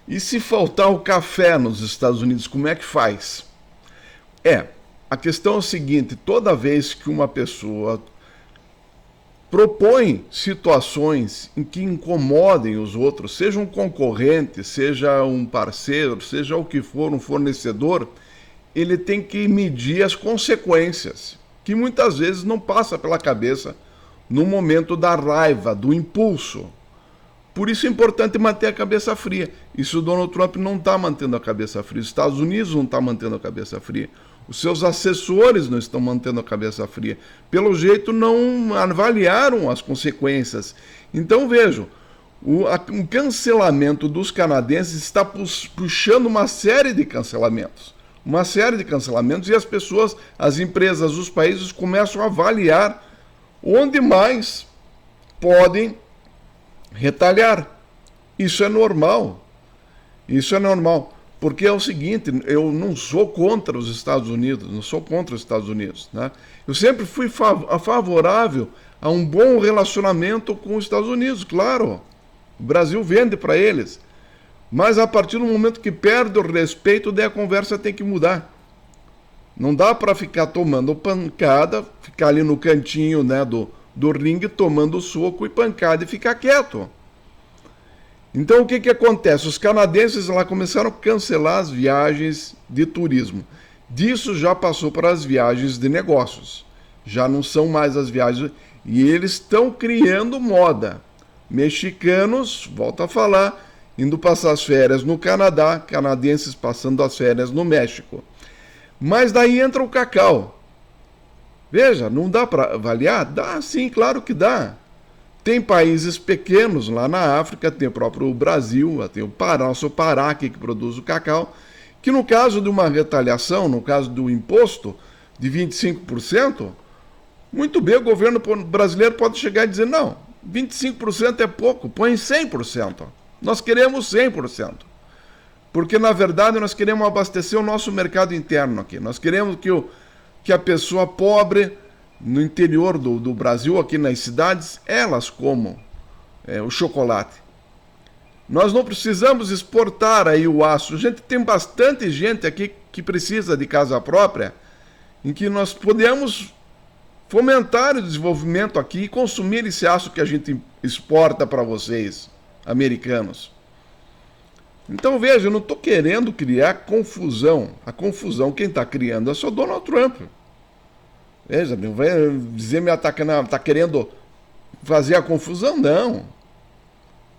E se faltar o café nos Estados Unidos, como é que faz? A questão é o seguinte: toda vez que uma pessoa propõe situações em que incomodem os outros, seja um concorrente, seja um parceiro, seja o que for, um fornecedor, ele tem que medir as consequências, que muitas vezes não passa pela cabeça no momento da raiva, do impulso. Por isso é importante manter a cabeça fria. Isso o Donald Trump não está mantendo a cabeça fria. Os Estados Unidos não estão mantendo a cabeça fria. Os seus assessores não estão mantendo a cabeça fria. Pelo jeito, não avaliaram as consequências. Então, vejam, o cancelamento dos canadenses está puxando uma série de cancelamentos. Uma série de cancelamentos, e as pessoas, as empresas, os países começam a avaliar onde mais podem retalhar. Isso é normal. Isso é normal. Porque é o seguinte: eu não sou contra os Estados Unidos, não sou contra os Estados Unidos, né? Eu sempre fui favorável a um bom relacionamento com os Estados Unidos, claro. O Brasil vende para eles. Mas a partir do momento que perde o respeito, daí a conversa tem que mudar. Não dá para ficar tomando pancada, ficar ali no cantinho, né, do ringue, tomando soco e pancada e ficar quieto. Então o que acontece? Os canadenses lá começaram a cancelar as viagens de turismo. Disso já passou para as viagens de negócios. Já não são mais as viagens. E eles estão criando moda. Mexicanos, volto a falar, indo passar as férias no Canadá, canadenses passando as férias no México. Mas daí entra o cacau. Veja, não dá para avaliar? Dá sim, claro que dá. Tem países pequenos lá na África, tem o próprio Brasil, tem o Pará, o Pará aqui que produz o cacau, que no caso de uma retaliação, no caso do imposto de 25%, muito bem, o governo brasileiro pode chegar e dizer: não, 25% é pouco, põe 100%. Nós queremos 100%. Porque, na verdade, nós queremos abastecer o nosso mercado interno aqui. Nós queremos que a pessoa pobre no interior do Brasil, aqui nas cidades, elas comam o chocolate. Nós não precisamos exportar aí o aço. Tem bastante gente aqui que precisa de casa própria, em que nós podemos fomentar o desenvolvimento aqui e consumir esse aço que a gente exporta para vocês, americanos. Então, veja, eu não estou querendo criar confusão. A confusão quem está criando é só Donald Trump. Veja, não vai dizer me atacando, está querendo fazer a confusão? Não.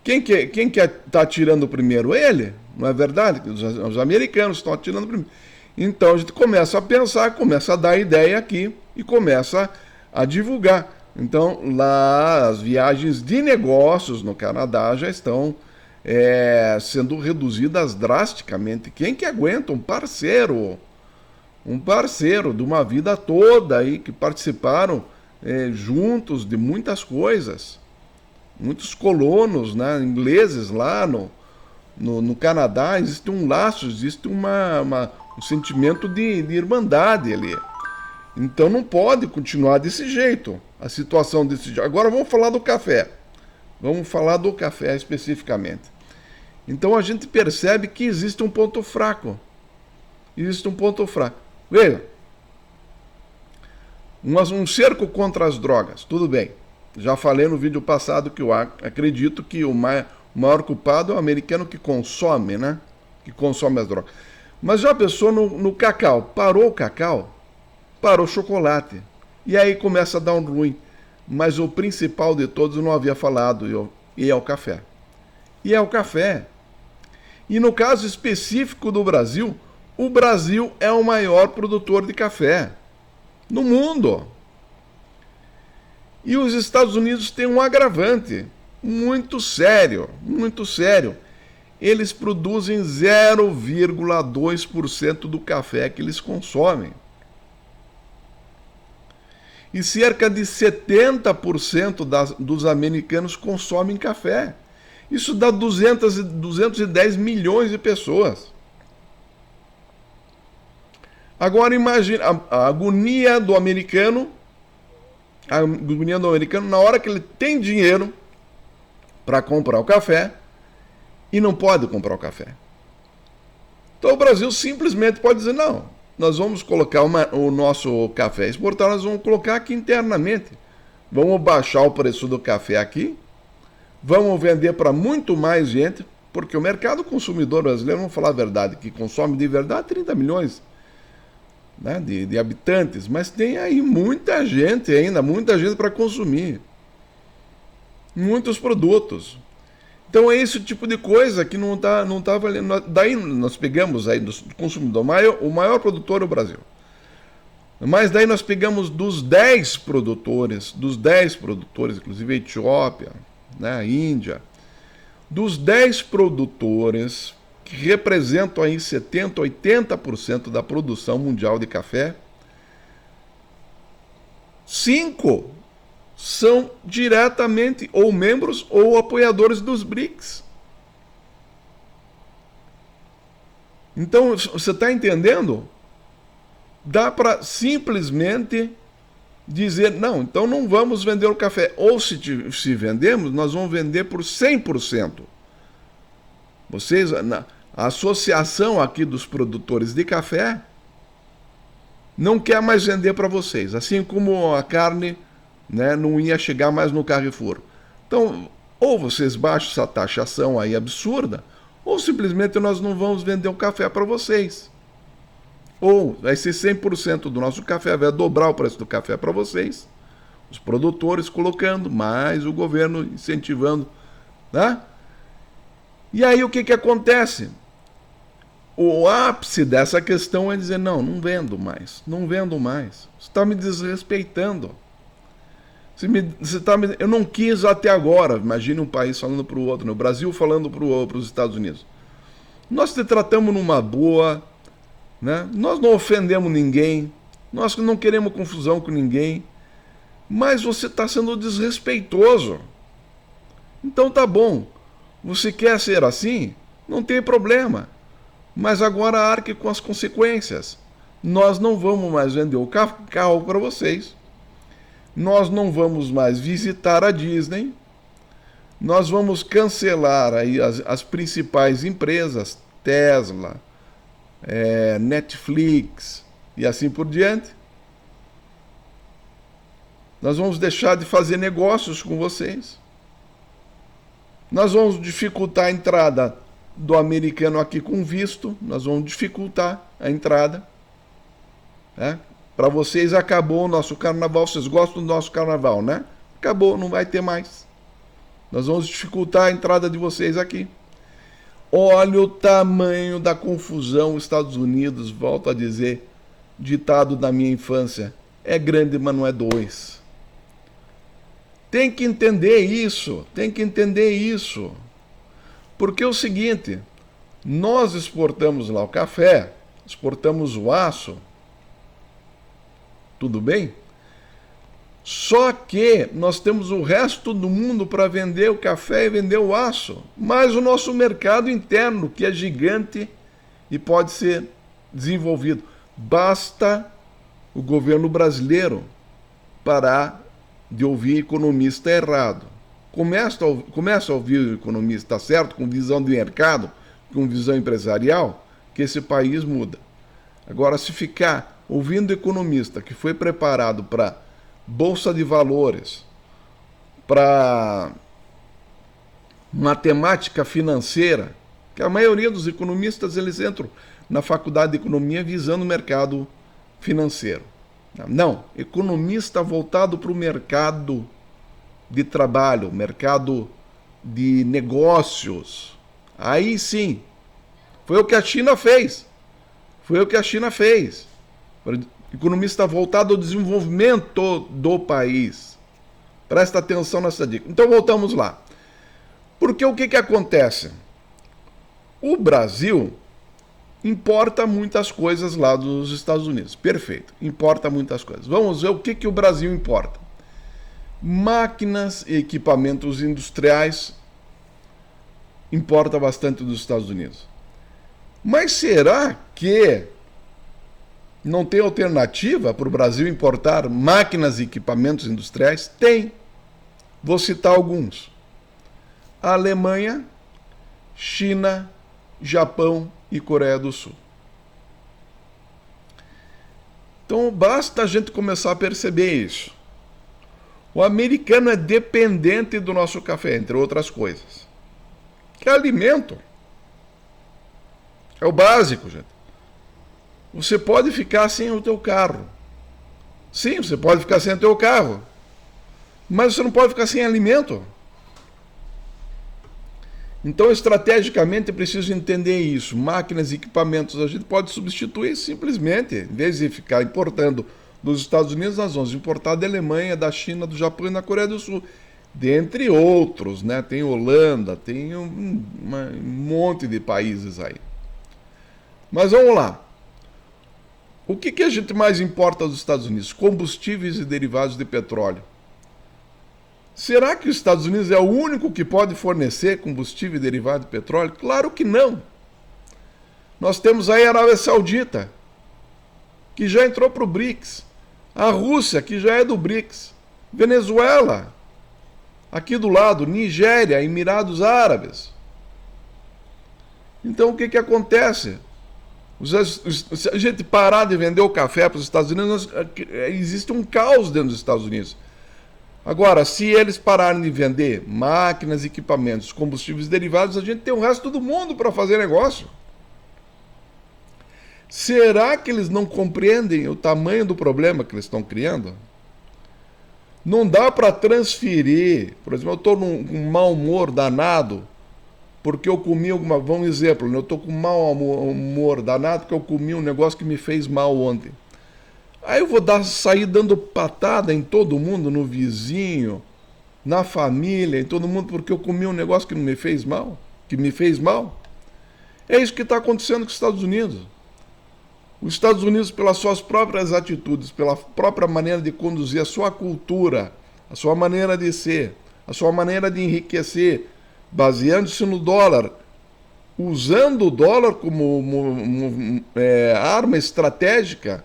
Quem que está atirando primeiro? Ele, não é verdade? Os americanos estão atirando primeiro. Então a gente começa a pensar, começa a dar ideia aqui e começa a divulgar. Então lá as viagens de negócios no Canadá já estão sendo reduzidas drasticamente. Quem que aguenta um parceiro de uma vida toda aí, que participaram juntos de muitas coisas, muitos colonos, né, ingleses lá no Canadá, existe um laço, existe um sentimento de irmandade ali. Então não pode continuar desse jeito, a situação desse jeito. Agora vamos falar do café. Vamos falar do café especificamente. Então a gente percebe que existe um ponto fraco. Existe um ponto fraco. Veja, um cerco contra as drogas, tudo bem. Já falei no vídeo passado que eu acredito que o maior culpado é o americano que consome, né? Que consome as drogas. Mas já pensou no cacau? Parou o cacau? Parou o chocolate. E aí começa a dar um ruim. Mas o principal de todos eu não havia falado, e é o café. E é o café. E no caso específico do Brasil, o Brasil é o maior produtor de café no mundo. E os Estados Unidos têm um agravante muito sério, muito sério. Eles produzem 0,2% do café que eles consomem. E cerca de 70% dos americanos consomem café. Isso dá 210 milhões de pessoas. Agora imagine a agonia do americano, na hora que ele tem dinheiro para comprar o café, e não pode comprar o café. Então o Brasil simplesmente pode dizer, não, nós vamos colocar o nosso café exportado, nós vamos colocar aqui internamente. Vamos baixar o preço do café aqui, vamos vender para muito mais gente, porque o mercado consumidor brasileiro, vamos falar a verdade, que consome de verdade 30 milhões, né, de habitantes, mas tem aí muita gente ainda, muita gente para consumir. Muitos produtos. Então é esse tipo de coisa que não tá valendo. Daí nós pegamos aí do consumidor, o maior produtor é o Brasil. Mas daí nós pegamos dos 10 produtores, inclusive a Etiópia, né, a Índia, dos 10 produtores que representam aí 70%, 80% da produção mundial de café, 5 são diretamente ou membros ou apoiadores dos BRICS. Então, você está entendendo? Dá para simplesmente dizer, não, então não vamos vender o café. Ou se vendemos, nós vamos vender por 100%. Vocês, a associação aqui dos produtores de café não quer mais vender para vocês, assim como a carne, né, não ia chegar mais no Carrefour. Então, ou vocês baixam essa taxação aí absurda, ou simplesmente nós não vamos vender o café para vocês. Ou vai ser 100% do nosso café, vai dobrar o preço do café para vocês, os produtores colocando, mais o governo incentivando, né? E aí o que acontece? O ápice dessa questão é dizer, não vendo mais, você está me desrespeitando. Eu não quis até agora, imagine um país falando para o outro, né? O Brasil falando para os Estados Unidos. Nós te tratamos numa boa, né? Nós não ofendemos ninguém, nós não queremos confusão com ninguém, mas você está sendo desrespeitoso. Então tá bom, você quer ser assim? Não tem problema, mas agora arque com as consequências. Nós não vamos mais vender o carro para vocês. Nós não vamos mais visitar a Disney, nós vamos cancelar aí as principais empresas, Tesla, Netflix e assim por diante. Nós vamos deixar de fazer negócios com vocês. Nós vamos dificultar a entrada do americano aqui com visto, nós vamos dificultar a entrada, né? Para vocês acabou o nosso carnaval, vocês gostam do nosso carnaval, né? Acabou, não vai ter mais. Nós vamos dificultar a entrada de vocês aqui. Olha o tamanho da confusão, Estados Unidos, volto a dizer, ditado da minha infância, é grande, mas não é dois. Tem que entender isso, Porque é o seguinte, nós exportamos lá o café, exportamos o aço, tudo bem? Só que nós temos o resto do mundo para vender o café e vender o aço, mas o nosso mercado interno, que é gigante e pode ser desenvolvido. Basta o governo brasileiro parar de ouvir economista errado. Começa a ouvir o economista certo, com visão de mercado, com visão empresarial, que esse país muda. Agora, se ficar ouvindo economista que foi preparado para bolsa de valores, para matemática financeira, que a maioria dos economistas eles entram na faculdade de economia visando o mercado financeiro. Não, economista voltado para o mercado de trabalho, mercado de negócios. Aí sim, foi o que a China fez. Economista voltado ao desenvolvimento do país. Presta atenção nessa dica. Então voltamos lá. Porque o que acontece? O Brasil importa muitas coisas lá dos Estados Unidos. Perfeito, importa muitas coisas. Vamos ver o que o Brasil importa. Máquinas e equipamentos industriais importa bastante dos Estados Unidos. Mas será que não tem alternativa para o Brasil importar máquinas e equipamentos industriais? Tem. Vou citar alguns. A Alemanha China, Japão e Coreia do Sul. Então basta a gente começar a perceber isso. O americano é dependente do nosso café, entre outras coisas. Que é alimento. É o básico, gente. Você pode ficar sem o teu carro. Sim, você pode ficar sem o teu carro. Mas você não pode ficar sem alimento. Então, estrategicamente, é preciso entender isso. Máquinas e equipamentos a gente pode substituir simplesmente. Em vez de ficar importando dos Estados Unidos, nós vamos importar da Alemanha, da China, do Japão e da Coreia do Sul. Dentre outros, né? Tem Holanda, tem um monte de países aí. Mas vamos lá. O que a gente mais importa dos Estados Unidos? Combustíveis e derivados de petróleo. Será que os Estados Unidos é o único que pode fornecer combustível e derivado de petróleo? Claro que não. Nós temos aí a Arábia Saudita, que já entrou para o BRICS. A Rússia, que já é do BRICS. Venezuela, aqui do lado. Nigéria, Emirados Árabes. Então o que acontece? Se a gente parar de vender o café para os Estados Unidos, existe um caos dentro dos Estados Unidos. Agora, se eles pararem de vender máquinas, equipamentos, combustíveis derivados, a gente tem o resto do mundo para fazer negócio. Será que eles não compreendem o tamanho do problema que eles estão criando? Não dá para transferir. Por exemplo, eu estou com mau humor danado porque eu comi alguma... Vamos um exemplo, eu estou com mau humor danado porque eu comi um negócio que me fez mal ontem. Aí eu vou sair dando patada em todo mundo, no vizinho, na família, em todo mundo, porque eu comi um negócio que não me fez mal, que me fez mal. É isso que está acontecendo com os Estados Unidos. Os Estados Unidos, pelas suas próprias atitudes, pela própria maneira de conduzir a sua cultura, a sua maneira de ser, a sua maneira de enriquecer, baseando-se no dólar, usando o dólar como arma estratégica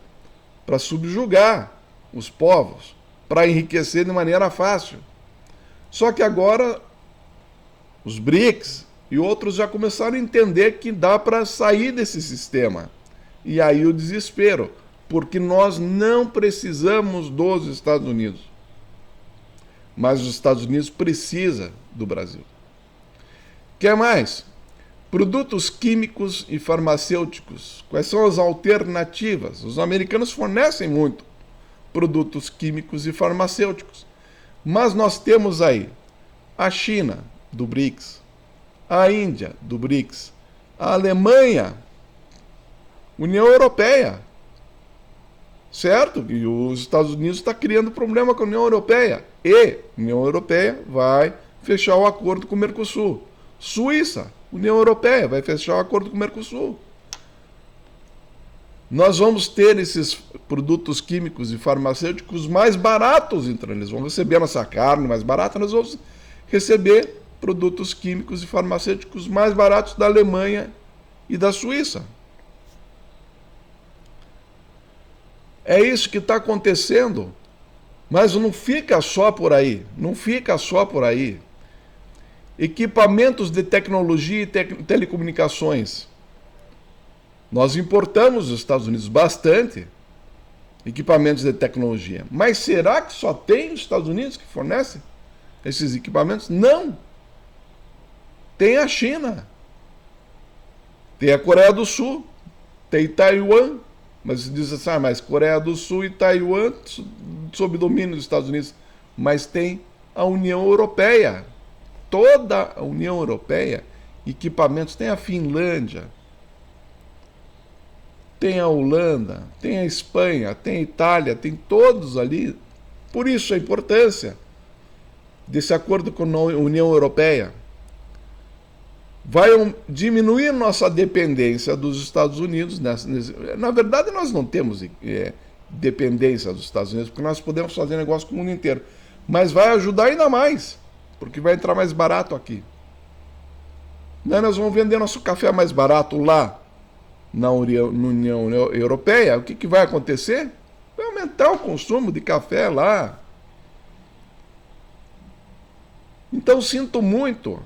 para subjugar os povos, para enriquecer de maneira fácil. Só que agora os BRICS e outros já começaram a entender que dá para sair desse sistema. E aí o desespero, porque nós não precisamos dos Estados Unidos. Mas os Estados Unidos precisam do Brasil. Quer mais? Produtos químicos e farmacêuticos. Quais são as alternativas? Os americanos fornecem muito produtos químicos e farmacêuticos. Mas nós temos aí a China, do BRICS, a Índia, do BRICS, a Alemanha, União Europeia. Certo? E os Estados Unidos estão criando problema com a União Europeia. E a União Europeia vai fechar o acordo com o Mercosul. Suíça, União Europeia, vai fechar o acordo com o Mercosul. Nós vamos ter esses produtos químicos e farmacêuticos mais baratos, então eles vão receber a nossa carne mais barata, nós vamos receber produtos químicos e farmacêuticos mais baratos da Alemanha e da Suíça. É isso que está acontecendo, mas não fica só por aí, não fica só por aí. Equipamentos de tecnologia e telecomunicações. Nós importamos dos Estados Unidos bastante equipamentos de tecnologia. Mas será que só tem os Estados Unidos que fornecem esses equipamentos? Não. Tem a China. Tem a Coreia do Sul. Tem Taiwan. Mas se diz assim, mas Coreia do Sul e Taiwan sob domínio dos Estados Unidos. Mas tem a União Europeia. Toda a União Europeia, equipamentos, tem a Finlândia, tem a Holanda, tem a Espanha, tem a Itália, tem todos ali. Por isso a importância desse acordo com a União Europeia. Vai diminuir nossa dependência dos Estados Unidos. Na verdade, nós não temos dependência dos Estados Unidos, porque nós podemos fazer negócio com o mundo inteiro. Mas vai ajudar ainda mais, porque vai entrar mais barato aqui. Nós vamos vender nosso café mais barato lá na União Europeia. O que vai acontecer? Vai aumentar o consumo de café lá. Então sinto muito,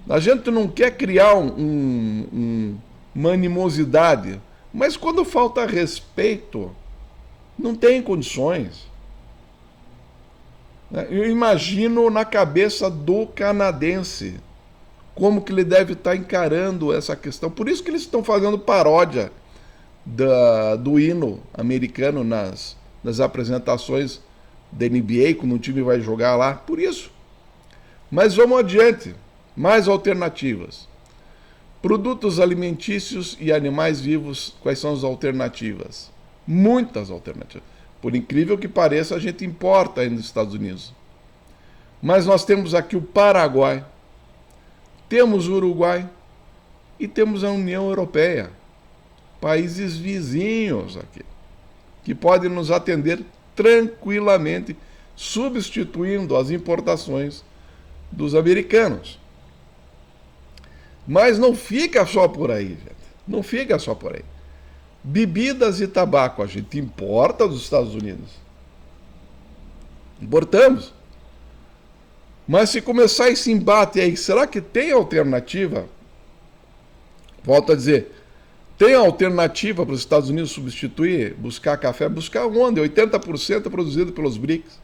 A gente não quer criar uma animosidade, mas quando falta respeito, não tem condições. Eu imagino na cabeça do canadense como que ele deve estar encarando essa questão. Por isso que eles estão fazendo paródia do hino americano nas apresentações da NBA, quando o time vai jogar lá. Por isso. Mas vamos adiante. Mais alternativas. Produtos alimentícios e animais vivos, quais são as alternativas? Muitas alternativas. Por incrível que pareça, a gente importa aí nos Estados Unidos. Mas nós temos aqui o Paraguai, temos o Uruguai e temos a União Europeia. Países vizinhos aqui, que podem nos atender tranquilamente, substituindo as importações dos americanos. Mas não fica só por aí, gente. Não fica só por aí. Bebidas e tabaco a gente importa dos Estados Unidos. Importamos. Mas se começar esse embate aí, será que tem alternativa? Volto a dizer, tem alternativa para os Estados Unidos substituir, buscar café? Buscar onde? 80% é produzido pelos BRICS.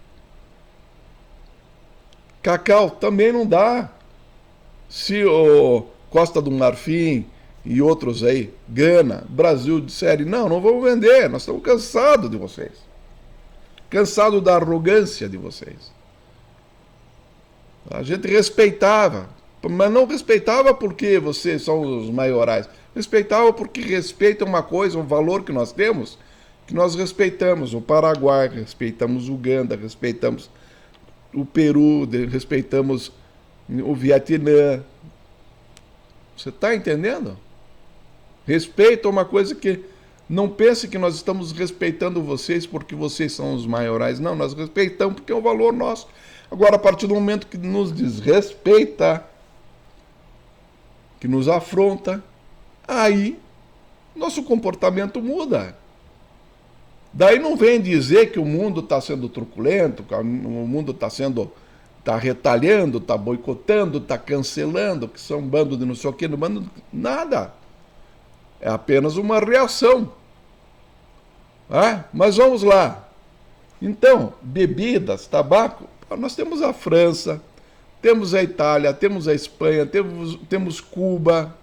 Cacau também não dá. Se o Costa do Marfim e outros aí, Gana, Brasil, disserem, não vamos vender, nós estamos cansados de vocês. Cansados da arrogância de vocês. A gente respeitava, mas não respeitava porque vocês são os maiorais. Respeitava porque respeita uma coisa, um valor que nós temos, que nós respeitamos o Paraguai, respeitamos o Uganda, respeitamos o Peru, respeitamos o Vietnã. Você está entendendo? Respeito é uma coisa que não pense que nós estamos respeitando vocês porque vocês são os maiorais. Não, nós respeitamos porque é um valor nosso. Agora, a partir do momento que nos desrespeita, que nos afronta, aí nosso comportamento muda. Daí não vem dizer que o mundo está sendo truculento, que o mundo está retalhando, está boicotando, está cancelando, que são um bando de não sei o que, nada. É apenas uma reação. Mas vamos lá. Então, bebidas, tabaco, nós temos a França, temos a Itália, temos a Espanha, temos Cuba,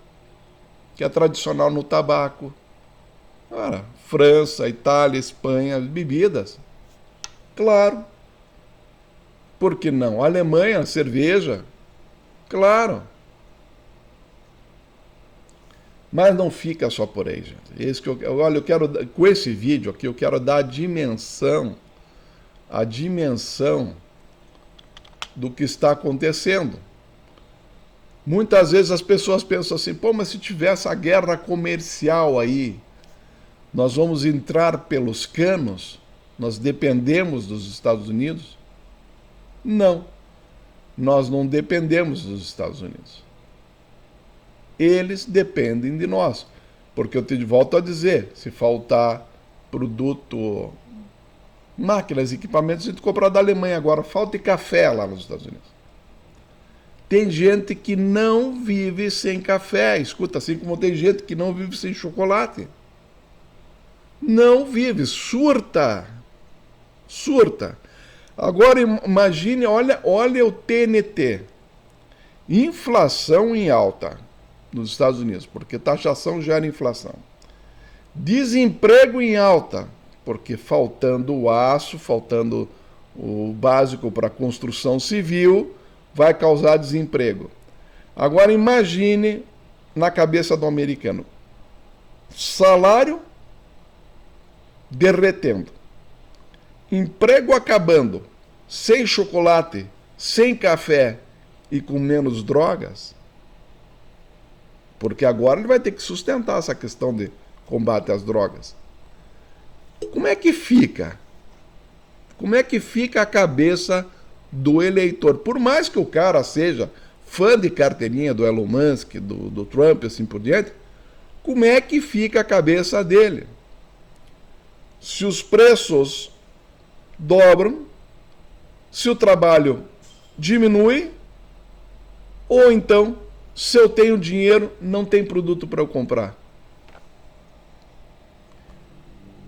que é tradicional no tabaco. França, Itália, Espanha, bebidas. Claro. Por que não? Alemanha, cerveja. Claro. Mas não fica só por aí, gente. Com esse vídeo aqui, eu quero dar a dimensão do que está acontecendo. Muitas vezes as pessoas pensam assim, mas se tiver essa guerra comercial aí, nós vamos entrar pelos canos? Nós dependemos dos Estados Unidos? Não. Nós não dependemos dos Estados Unidos. Eles dependem de nós. Porque eu te volto a dizer, se faltar produto, máquinas, equipamentos, a gente compra da Alemanha agora, falta café lá nos Estados Unidos. Tem gente que não vive sem café, escuta, assim como tem gente que não vive sem chocolate. Não vive, surta. Agora imagine, olha o TNT. Inflação em alta nos Estados Unidos, porque taxação gera inflação. Desemprego em alta, porque faltando o aço, faltando o básico para a construção civil, vai causar desemprego. Agora imagine na cabeça do americano. Salário derretendo. Emprego acabando. Sem chocolate, sem café e com menos drogas. Porque agora ele vai ter que sustentar essa questão de combate às drogas. Como é que fica? Como é que fica a cabeça do eleitor? Por mais que o cara seja fã de carteirinha do Elon Musk, do Trump, assim por diante, como é que fica a cabeça dele? Se os preços dobram, se o trabalho diminui, ou então Se eu tenho dinheiro, não tem produto para eu comprar.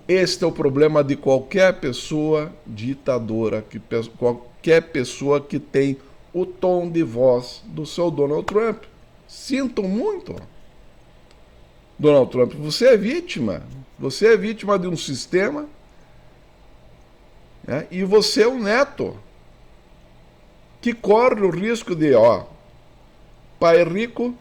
Este é o problema de qualquer pessoa ditadora, qualquer pessoa que tem o tom de voz do seu Donald Trump. Sinto muito. Donald Trump, você é vítima. Você é vítima de um sistema, né? E você é um neto que corre o risco de, pai rico,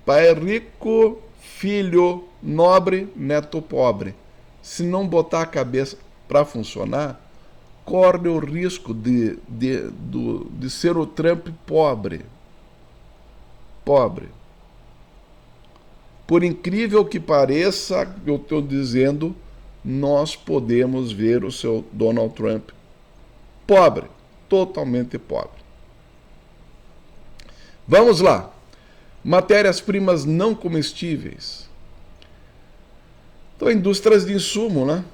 pai rico, filho nobre, neto pobre. Se não botar a cabeça para funcionar, corre o risco de ser o Trump pobre. Pobre. Por incrível que pareça, eu estou dizendo, nós podemos ver o seu Donald Trump pobre, totalmente pobre. Vamos lá. Matérias-primas não comestíveis. Então, indústrias de insumo, né?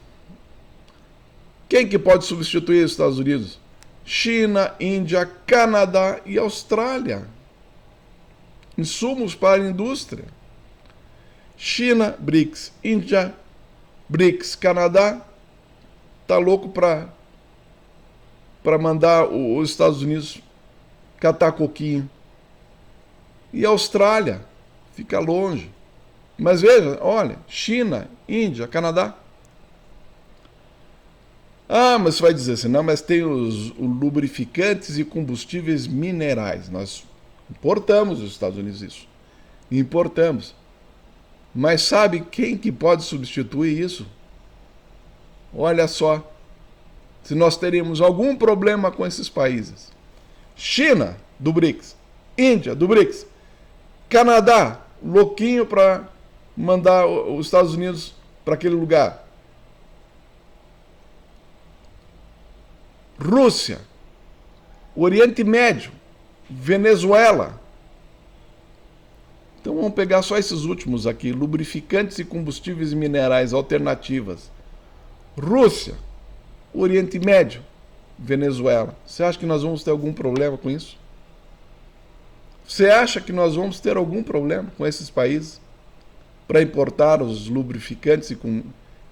Quem que pode substituir os Estados Unidos? China, Índia, Canadá e Austrália. Insumos para a indústria. China, BRICS, Índia, BRICS, Canadá, tá louco para mandar os Estados Unidos catar coquinho. E a Austrália fica longe. Mas veja, olha, China, Índia, Canadá. Mas você vai dizer assim, não, mas tem os lubrificantes e combustíveis minerais. Nós importamos dos Estados Unidos isso. Importamos. Mas sabe quem que pode substituir isso? Olha só, se nós teríamos algum problema com esses países. China, do BRICS. Índia, do BRICS. Canadá, louquinho para mandar os Estados Unidos para aquele lugar. Rússia, Oriente Médio, Venezuela. Então vamos pegar só esses últimos aqui, lubrificantes e combustíveis minerais alternativas. Rússia, Oriente Médio, Venezuela. Você acha que nós vamos ter algum problema com isso? Você acha que nós vamos ter algum problema com esses países para importar os lubrificantes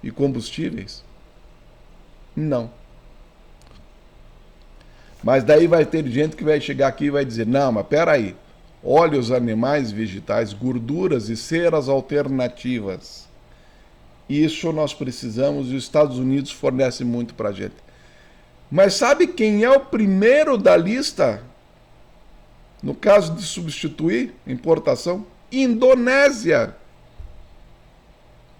e combustíveis? Não. Mas daí vai ter gente que vai chegar aqui e vai dizer, não, mas peraí, óleos animais, vegetais, gorduras e ceras alternativas. Isso nós precisamos e os Estados Unidos fornecem muito para a gente. Mas sabe quem é o primeiro da lista, no caso de substituir importação? Indonésia,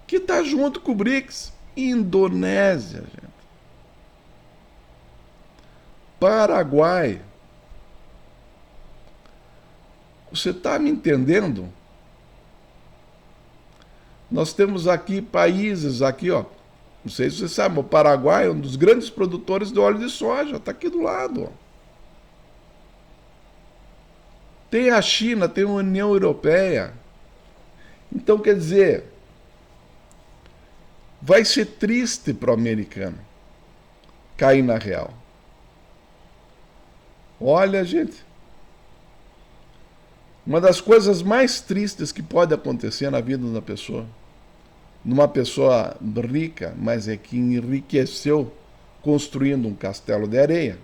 que está junto com o BRICS. Indonésia, gente. Paraguai. Você está me entendendo? Nós temos aqui países, aqui, ó. Não sei se você sabe, o Paraguai é um dos grandes produtores de óleo de soja. Está aqui do lado, ó. Tem a China, tem a União Europeia. Então, quer dizer, vai ser triste para o americano cair na real. Olha, gente, uma das coisas mais tristes que pode acontecer na vida da pessoa, numa pessoa rica, mas é que enriqueceu construindo um castelo de areia,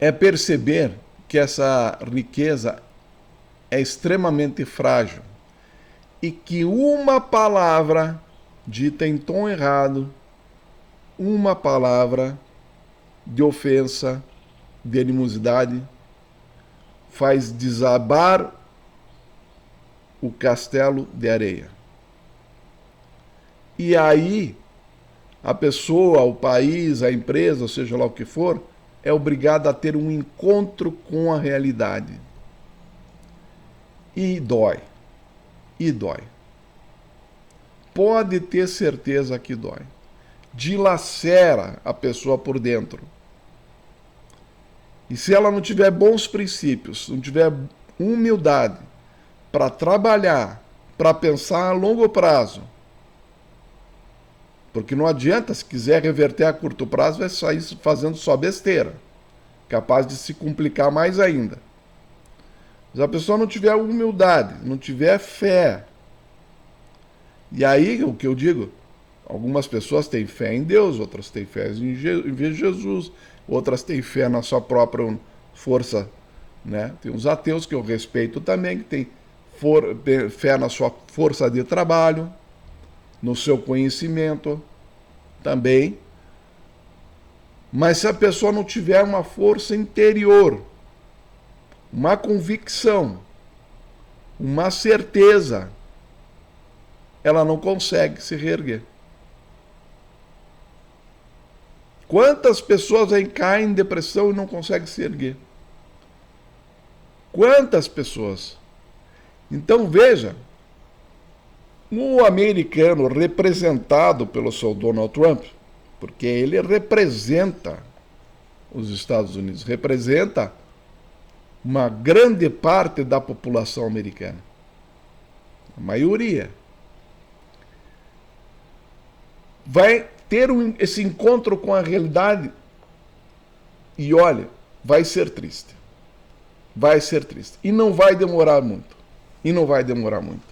é perceber que essa riqueza é extremamente frágil e que uma palavra dita em tom errado, uma palavra de ofensa, de animosidade, faz desabar o castelo de areia. E aí, a pessoa, o país, a empresa, seja lá o que for, é obrigada a ter um encontro com a realidade. E dói. E dói. Pode ter certeza que dói. Dilacera a pessoa por dentro. E se ela não tiver bons princípios, não tiver humildade para trabalhar, para pensar a longo prazo, porque não adianta, se quiser reverter a curto prazo, vai sair fazendo só besteira. capaz de se complicar mais ainda. Se a pessoa não tiver humildade, não tiver fé, e aí o que eu digo, algumas pessoas têm fé em Deus, outras têm fé em Jesus, outras têm fé na sua própria força, né? Tem uns ateus que eu respeito também, que têm fé na sua força de trabalho, no seu conhecimento também. Mas se a pessoa não tiver uma força interior, uma convicção, uma certeza, ela não consegue se reerguer. Quantas pessoas aí caem em depressão e não conseguem se erguer? Quantas pessoas? Então veja, o americano representado pelo seu Donald Trump, porque ele representa os Estados Unidos, representa uma grande parte da população americana, a maioria, vai ter esse encontro com a realidade e olha, vai ser triste. Vai ser triste. E não vai demorar muito. E não vai demorar muito.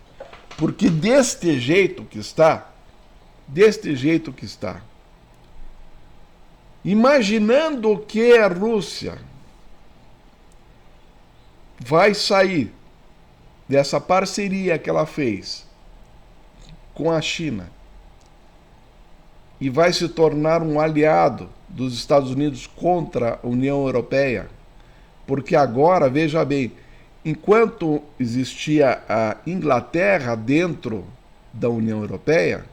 Porque deste jeito que está, imaginando que a Rússia vai sair dessa parceria que ela fez com a China e vai se tornar um aliado dos Estados Unidos contra a União Europeia, porque agora, veja bem, enquanto existia a Inglaterra dentro da União Europeia,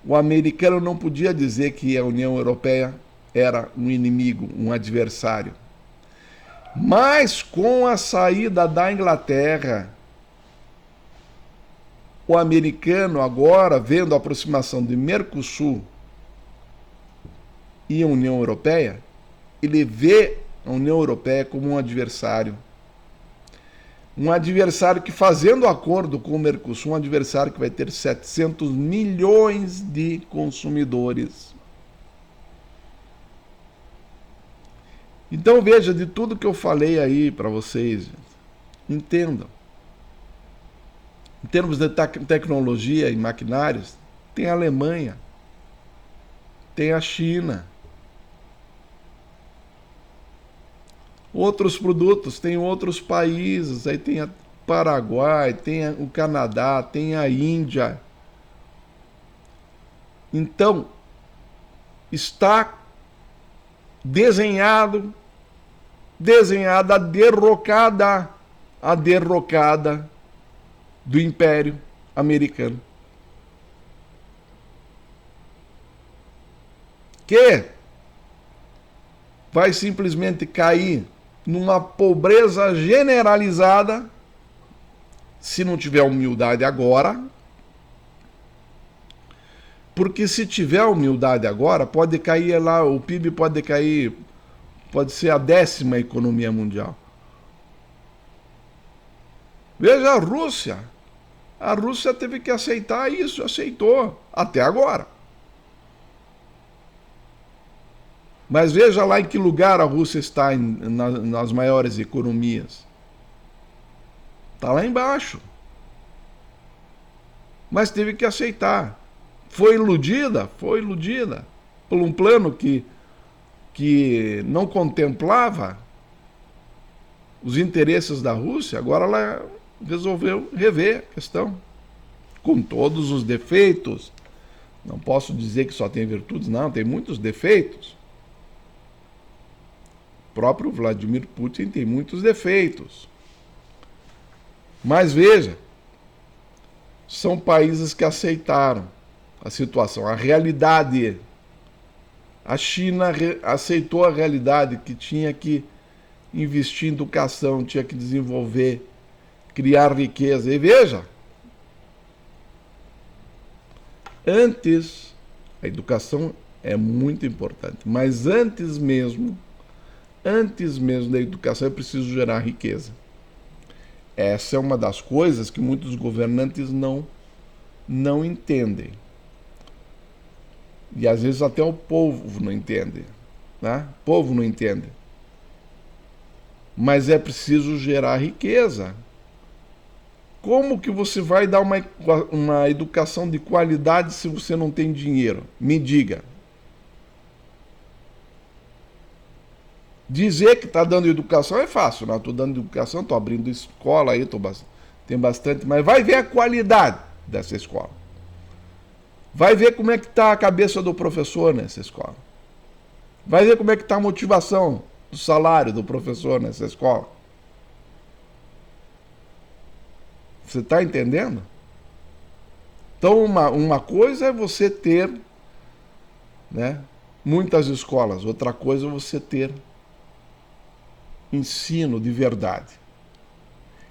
o americano não podia dizer que a União Europeia era um inimigo, um adversário. Mas com a saída da Inglaterra, o americano agora, vendo a aproximação de Mercosul e a União Europeia, ele vê a União Europeia como um adversário. Um adversário que, fazendo acordo com o Mercosul, um adversário que vai ter 700 milhões de consumidores. Então veja, de tudo que eu falei aí para vocês, entendam. Em termos de tecnologia e maquinários, tem a Alemanha, tem a China. Outros produtos, tem outros países, aí tem o Paraguai, tem o Canadá, tem a Índia. Então, está desenhada a derrocada do Império Americano. Que vai simplesmente cair numa pobreza generalizada, se não tiver humildade agora, porque se tiver humildade agora, pode cair lá, o PIB pode cair, pode ser a 10ª economia mundial. Veja a Rússia. A Rússia teve que aceitar isso, aceitou, até agora. Mas veja lá em que lugar a Rússia está nas maiores economias. Está lá embaixo. Mas teve que aceitar. Foi iludida por um plano que não contemplava os interesses da Rússia. Agora ela resolveu rever a questão, com todos os defeitos. Não posso dizer que só tem virtudes, não, tem muitos defeitos. O próprio Vladimir Putin tem muitos defeitos. Mas veja, são países que aceitaram a situação, a realidade. A China aceitou a realidade que tinha que investir em educação, tinha que desenvolver, criar riqueza. E veja, antes, a educação é muito importante, mas antes mesmo da educação é preciso gerar riqueza. Essa é uma das coisas que muitos governantes não entendem. E às vezes até o povo não entende. né? O povo não entende. Mas é preciso gerar riqueza. Como que você vai dar uma educação de qualidade se você não tem dinheiro? Me diga. Dizer que está dando educação é fácil, né? Estou dando educação, estou abrindo escola aí, tem bastante, mas vai ver a qualidade dessa escola. Vai ver como é que está a cabeça do professor nessa escola. Vai ver como é que está a motivação do salário do professor nessa escola. Você está entendendo? Então, uma coisa é você ter, né, muitas escolas, outra coisa é você ter ensino de verdade.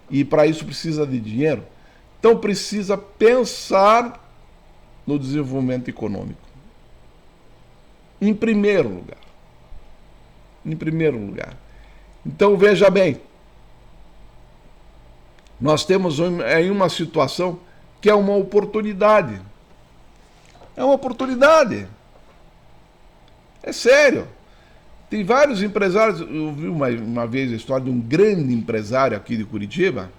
E para isso precisa de dinheiro. Então precisa pensar no desenvolvimento econômico. Em primeiro lugar. Em primeiro lugar. Então veja bem, nós temos aí uma situação que é uma oportunidade. É uma oportunidade. É sério. Tem vários empresários. Eu vi uma vez a história de um grande empresário aqui de Curitiba,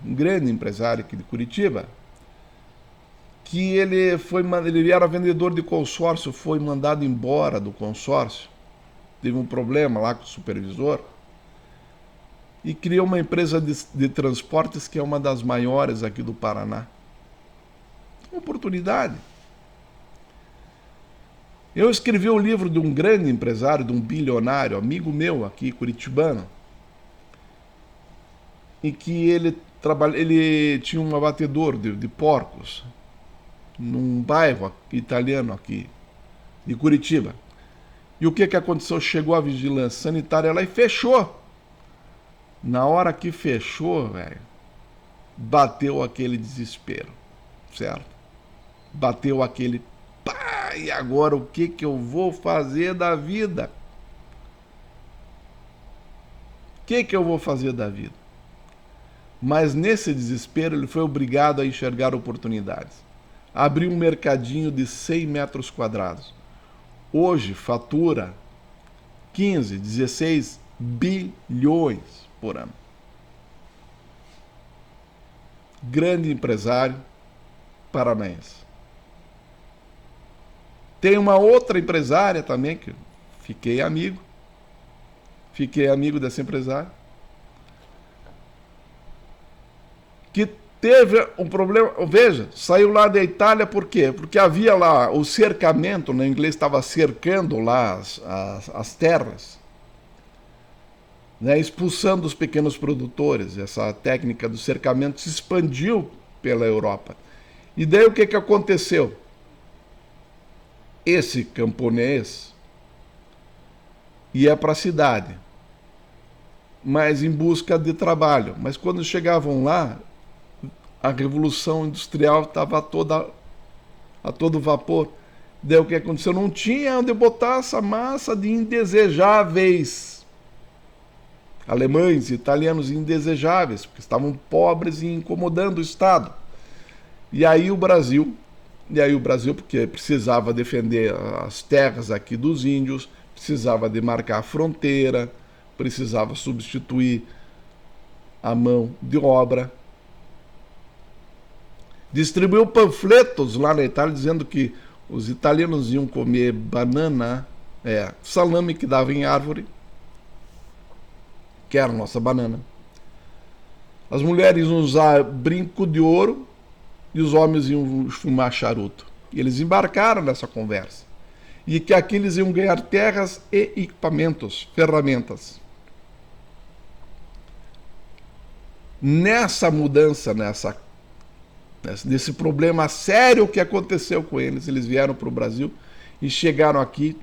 que ele era vendedor de consórcio, foi mandado embora do consórcio, teve um problema lá com o supervisor, e criou uma empresa de transportes que é uma das maiores aqui do Paraná. Uma oportunidade. Eu escrevi um livro de um grande empresário, de um bilionário, amigo meu aqui, curitibano, em que ele tinha um abatedor de porcos num bairro italiano aqui, de Curitiba. E o que aconteceu? Chegou a vigilância sanitária lá e fechou. Na hora que fechou, velho, bateu aquele desespero, certo? Bateu aquele pá, e agora o que eu vou fazer da vida? O que eu vou fazer da vida? Mas nesse desespero ele foi obrigado a enxergar oportunidades. Abriu um mercadinho de 100 metros quadrados. Hoje fatura 15, 16 bilhões por ano. Grande empresário paranaense. Tem uma outra empresária também, que fiquei amigo dessa empresária, que teve um problema. Veja, saiu lá da Itália por quê? Porque havia lá o cercamento, no inglês estava cercando lá as terras, né, expulsando os pequenos produtores. Essa técnica do cercamento se expandiu pela Europa. E daí o que aconteceu? Esse camponês ia para a cidade, mas em busca de trabalho. Mas quando chegavam lá, a Revolução Industrial estava a todo vapor. Daí o que aconteceu? Não tinha onde botar essa massa de indesejáveis. Alemães e italianos indesejáveis, porque estavam pobres e incomodando o Estado. E aí o Brasil, porque precisava defender as terras aqui dos índios, precisava demarcar a fronteira, precisava substituir a mão de obra, distribuiu panfletos lá na Itália dizendo que os italianos iam comer banana, salame que dava em árvore, que era a nossa banana. As mulheres iam usar brinco de ouro e os homens iam fumar charuto. E eles embarcaram nessa conversa. E que aqui eles iam ganhar terras e equipamentos, ferramentas. Nessa mudança, nesse problema sério que aconteceu com eles vieram para o Brasil e chegaram aqui.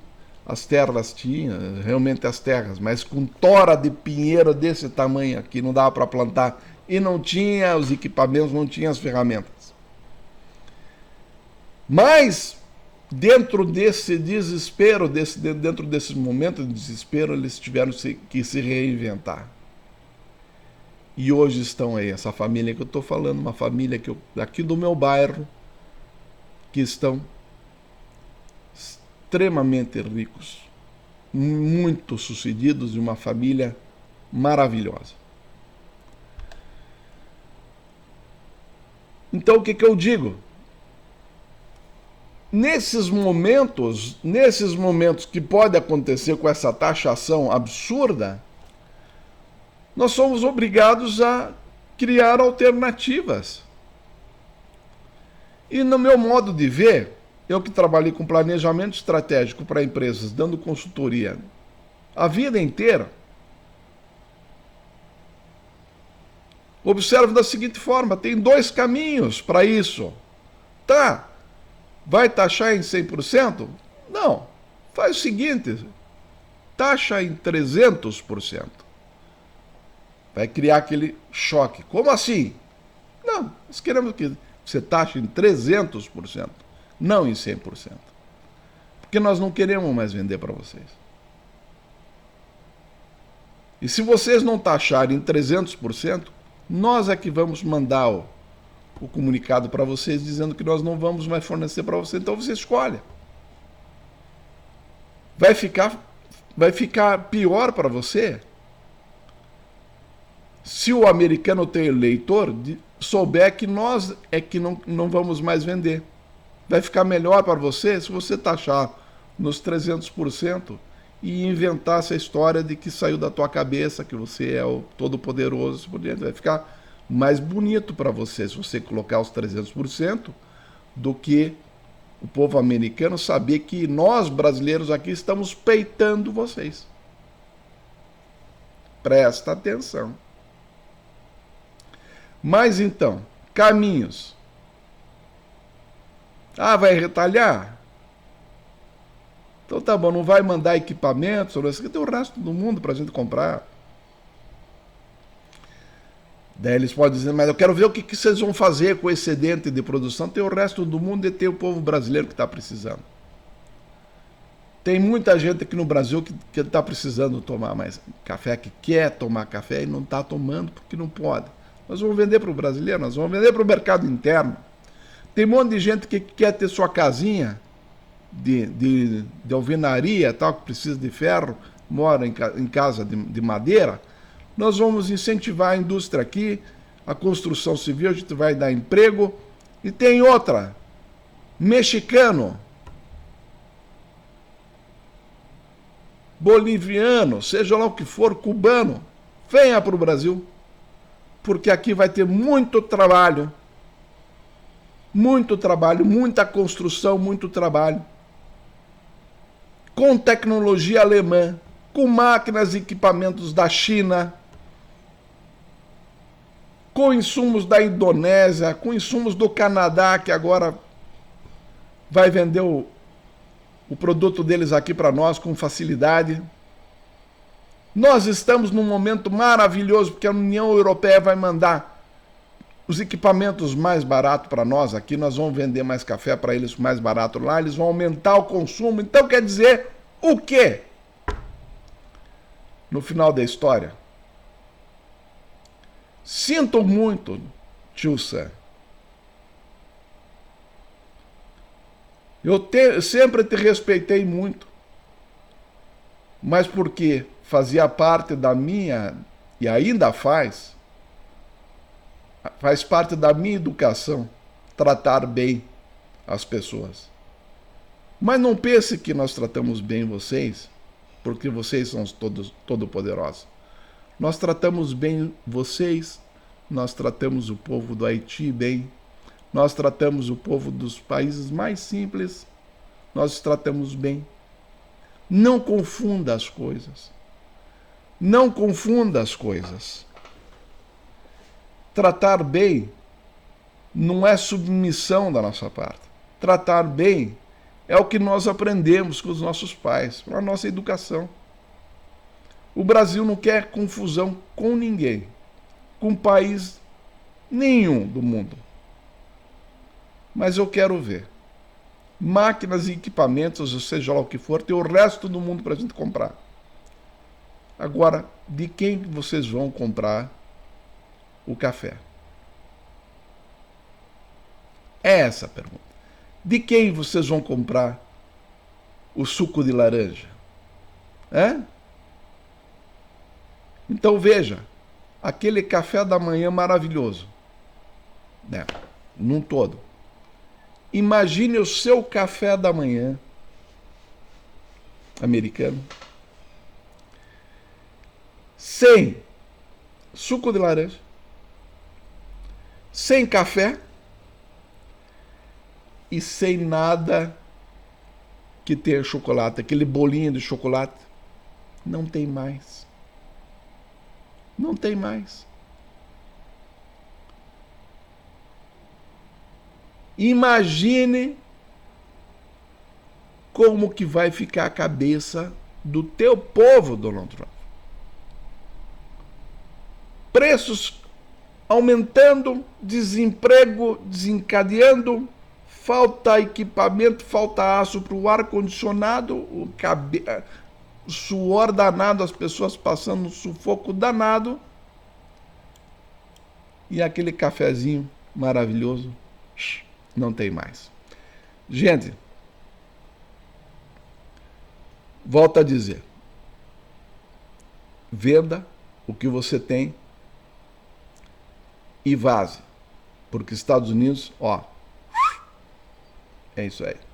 As terras tinham, realmente as terras, mas com tora de pinheiro desse tamanho aqui, não dava para plantar. E não tinha os equipamentos, não tinha as ferramentas. Mas, dentro desse desespero, dentro desse momento de desespero, eles tiveram que se reinventar. E hoje estão aí, essa família que eu estou falando, uma família aqui do meu bairro, que estão extremamente ricos. muito sucedidos, de uma família maravilhosa. Então, o que eu digo? Nesses momentos que pode acontecer com essa taxação absurda, nós somos obrigados a criar alternativas. E no meu modo de ver, eu que trabalhei com planejamento estratégico para empresas, dando consultoria a vida inteira, observo da seguinte forma: tem dois caminhos para isso. Tá, vai taxar em 100%? Não, faz o seguinte, taxa em 300%. Vai criar aquele choque. Como assim? Não, nós queremos que você taxe em 300%, não em 100%. Porque nós não queremos mais vender para vocês. E se vocês não taxarem em 300%, nós é que vamos mandar o comunicado para vocês dizendo que nós não vamos mais fornecer para vocês. Então você escolhe. Vai ficar pior para você se o americano tem eleitor souber que nós é que não vamos mais vender. Vai ficar melhor para você se você taxar nos 300% e inventar essa história de que saiu da tua cabeça, que você é o todo-poderoso. Vai ficar mais bonito para você se você colocar os 300% do que o povo americano saber que nós, brasileiros aqui, estamos peitando vocês. Presta atenção. Mas então, caminhos. Ah, vai retalhar? Então tá bom, não vai mandar equipamentos, tem o resto do mundo para a gente comprar. Daí eles podem dizer, mas eu quero ver o que vocês vão fazer com o excedente de produção. Tem o resto do mundo e tem o povo brasileiro que está precisando. Tem muita gente aqui no Brasil que está precisando tomar mais café, que quer tomar café e não está tomando porque não pode. Nós vamos vender para o brasileiro, nós vamos vender para o mercado interno. Tem um monte de gente que quer ter sua casinha de alvenaria, tal, que precisa de ferro, mora em casa de madeira. Nós vamos incentivar a indústria aqui, a construção civil, a gente vai dar emprego. E tem outra, mexicano, boliviano, seja lá o que for, cubano, venha para o Brasil, porque aqui vai ter muito trabalho, muita construção, muito trabalho, com tecnologia alemã, com máquinas e equipamentos da China, com insumos da Indonésia, com insumos do Canadá, que agora vai vender o produto deles aqui para nós com facilidade. Nós estamos num momento maravilhoso, porque a União Europeia vai mandar os equipamentos mais baratos para nós aqui, nós vamos vender mais café para eles mais barato lá, eles vão aumentar o consumo. Então quer dizer o quê? No final da história, sinto muito, tio Sam. Eu sempre te respeitei muito, mas porque fazia parte da minha, e ainda faz parte da minha educação tratar bem as pessoas. Mas não pense que nós tratamos bem vocês, porque vocês são todos todo-poderosos. Nós tratamos bem vocês, nós tratamos o povo do Haiti bem, nós tratamos o povo dos países mais simples, nós tratamos bem. Não confunda as coisas. Não confunda as coisas. Tratar bem não é submissão da nossa parte. Tratar bem é o que nós aprendemos com os nossos pais, para a nossa educação. O Brasil não quer confusão com ninguém, com país nenhum do mundo. Mas eu quero ver máquinas e equipamentos, ou seja lá o que for, ter o resto do mundo para a gente comprar. Agora, de quem vocês vão comprar o café? É essa a pergunta. De quem vocês vão comprar o suco de laranja? É? Então veja, aquele café da manhã maravilhoso, né? Num todo. Imagine o seu café da manhã americano sem suco de laranja, sem café e sem nada que tenha chocolate, aquele bolinho de chocolate. Não tem mais. Não tem mais. Imagine como que vai ficar a cabeça do teu povo, Donald Trump. Preços aumentando, desemprego desencadeando, falta equipamento, falta aço para o ar-condicionado, o suor danado, as pessoas passando um sufoco danado, e aquele cafezinho maravilhoso não tem mais. Gente, volto a dizer, venda o que você tem e vaze, porque Estados Unidos, ó, é isso aí.